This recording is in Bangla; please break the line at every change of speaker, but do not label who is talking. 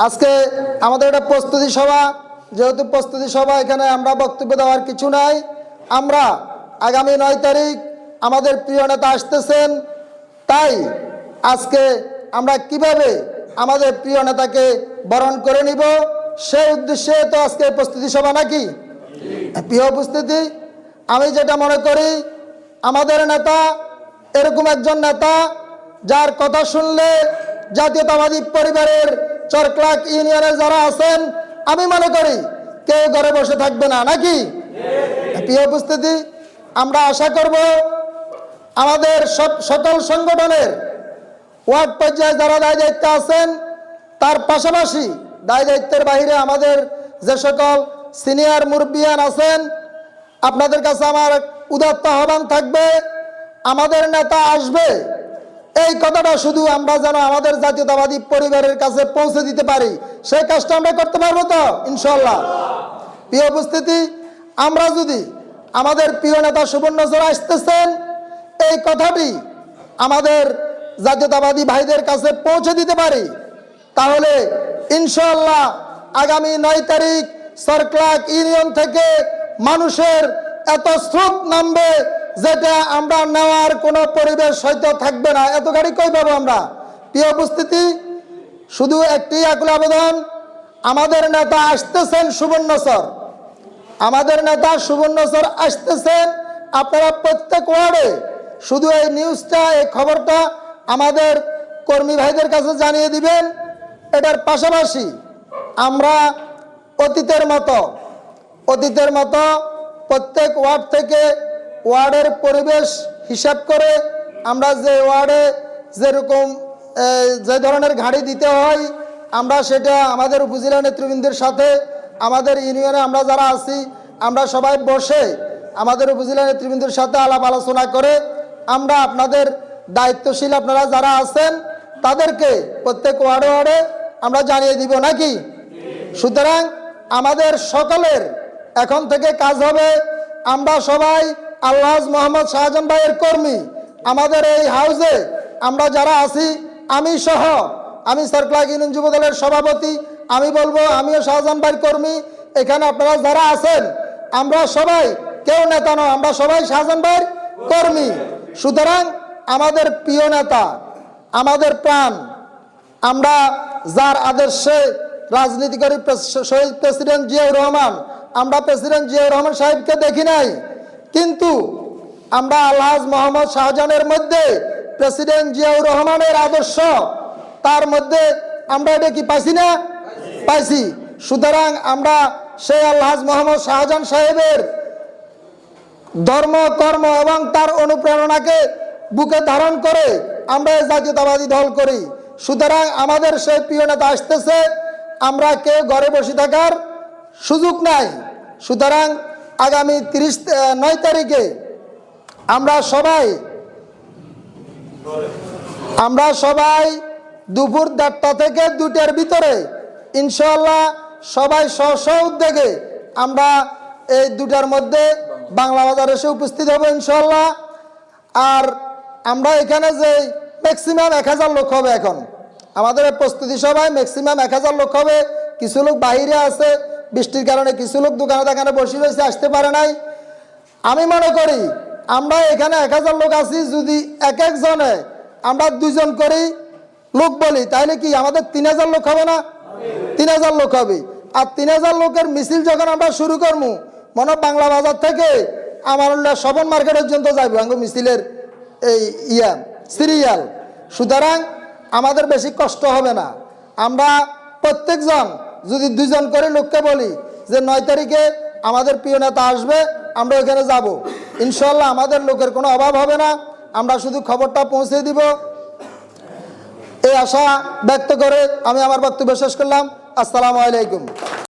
আজকে আমাদের একটা প্রস্তুতি সভা, যেহেতু প্রস্তুতি সভা এখানে আমরা বক্তব্য দেওয়ার কিছু নাই। আমরা আগামী 9 তারিখ আমাদের প্রিয় নেতা আসতেছেন, তাই আজকে আমরা কিভাবে আমাদের প্রিয় নেতাকে বরণ করে নিব সেই উদ্দেশ্যে তো আজকে প্রস্তুতি সভা নাকি। প্রিয় উপস্থিতি, আমি যেটা মনে করি আমাদের নেতা এরকম একজন নেতা যার কথা শুনলে জাতীয়তাবাদী পরিবারের চরক্লাক ইউনিয়নের যারা আছেন আমি মনে করি কেউ ঘরে বসে থাকবে না নাকি। প্রিয় উপস্থিতি, আমরা আশা করব আমাদের সকল সংগঠনের ওয়ার্ড পর্যায়ে যারা দায় দায়িত্বে আছেন তার পাশাপাশি দায় দায়িত্বের বাইরে আমাদের যে সকল সিনিয়র মুরব্বিয়ান আছেন, আপনাদের কাছে আমার উদাত্ত আহ্বান থাকবে, আমাদের নেতা আসবে এই কথাটা শুধু আমরা যেন আমাদের জাতীয়তাবাদী পরিবারের কাছে পৌঁছে দিতে পারি, সেই কাজটা আমরা করতে পারবো তো ইনশাল্লাহ। প্রিয় উপস্থিতি, আমরা যদি আমাদের প্রিয় নেতা সুবর্ণ চর আসতেছেন এই কথাটি আমাদের জাতীয়তাবাদী ভাইদের কাছে পৌঁছে দিতে পারি, তাহলে ইনশাল্লাহ আগামী 9 তারিখ চরক্লাক ইউনিয়ন থেকে মানুষের এত স্রোত নামবে যেটা আমরা নেওয়ার কোনো পরিবেশ হয়তো থাকবে না। এত গাড়ি কই পাবো আমরা। প্রিয় উপস্থিতি, শুধু একটি আকুল আবেদন, আমাদের নেতা আসতেছেন সুবর্ণচর, আমাদের নেতা সুবর্ণচর আসতেছেন। আপনারা প্রত্যেক ওয়ার্ডে শুধু এই নিউজটা, এই খবরটা আমাদের কর্মী ভাইদের কাছে জানিয়ে দিবেন। এটার পাশাপাশি আমরা অতীতের মতো প্রত্যেক ওয়ার্ড থেকে ওয়ার্ডের পরিবেশ হিসাব করে আমরা যে ওয়ার্ডে যেরকম যে ধরনের গাড়ি দিতে হয় আমরা সেটা আমাদের উপজেলা নেতৃবৃন্দের সাথে, আমাদের ইউনিয়নে আমরা যারা আছি আমরা সবাই বসে আমাদের উপজেলা নেতৃবৃন্দের সাথে আলাপ আলোচনা করে আমরা আপনাদের দায়িত্বশীল আপনারা যারা আছেন তাদেরকে প্রত্যেক ওয়ার্ডে ওয়ার্ডে আমরা জানিয়ে দিব নাকি। সুতরাং আমাদের সকলের এখন থেকে কাজ হবে, আমরা সবাই আলহাজ মোহাম্মদ শাহজাহান ভাইয়ের কর্মী। আমাদের এই হাউসে আমরা যারা আছি, আমি সহ, আমি চরক্লাক ইউনিয়ন যুব দলের সভাপতি, আমি বলবো আমিও শাহজাহান ভাইয়ের কর্মী। এখানে আপনারা যারা আছেন আমরা সবাই কেউ নেতা নয়, আমরা সবাই শাহজাহান ভাইয়ের কর্মী। সুতরাং আমাদের প্রিয় নেতা, আমাদের প্রাণ, আমরা যার আদর্শে রাজনীতি করি, শহীদ প্রেসিডেন্ট জিয়াউর রহমান, আমরা প্রেসিডেন্ট জিয়াউর রহমান সাহেবকে দেখি নাই, কিন্তু আমরা আলহাজ মোহাম্মদ শাহজাহানের মধ্যে প্রেসিডেন্ট জিয়াউর রহমানের আদর্শ তার মধ্যে আমরা এটা কি পাইছি না, পাইছি। সুতরাং আমরা সেই আলহাজ মোহাম্মদ শাহজাহান সাহেবের ধর্ম কর্ম এবং তার অনুপ্রেরণাকে বুকে ধারণ করে আমরা এই জাতীয়তাবাদী দল করি। সুতরাং আমাদের সেই প্রিয় নেতা আসতেছে, আমরা কেউ ঘরে বসে থাকার সুযোগ নাই। সুতরাং আগামী 9 তারিখে আমরা সবাই দুপুর 1:30 থেকে 2টার ভিতরে ইনশাআল্লাহ সবাই স্ব উদ্যোগে আমরা এই 2টার মধ্যে বাংলা বাজার এসে উপস্থিত হব ইনশাআল্লাহ। আর আমরা এখানে যে ম্যাক্সিমাম 1000 লোক হবে, এখন আমাদের প্রস্তুতি সভায় ম্যাক্সিমাম 1000 লোক হবে। কিছু লোক বাইরে আছে, বৃষ্টির কারণে কিছু লোক দোকানে বসে রয়েছে, আসতে পারে নাই। আমি মনে করি আমরা এখানে 1000 লোক আছি, যদি এক একজনে আমরা 2 জন করি লোক বলি তাহলে কি আমাদের 3000 লোক হবে না? 3000 লোক হবে। আর 3000 লোকের মিছিল যখন আমরা শুরু করবো, মনে বাংলা বাজার থেকে আমার শবন মার্কেট পর্যন্ত যাইব আঙ্গ মিছিলের এই সিরিয়াল। সুতরাং আমাদের বেশি কষ্ট হবে না। আমরা প্রত্যেকজন যদি 2 জন করে লোককে বলি যে 9 তারিখে আমাদের প্রিয় নেতা আসবে, আমরা ওখানে যাব, ইনশাল্লাহ আমাদের লোকের কোনো অভাব হবে না। আমরা শুধু খবরটা পৌঁছে দিব, এই আশা ব্যক্ত করে আমি আমার বক্তব্য শেষ করলাম। আসসালামু আলাইকুম।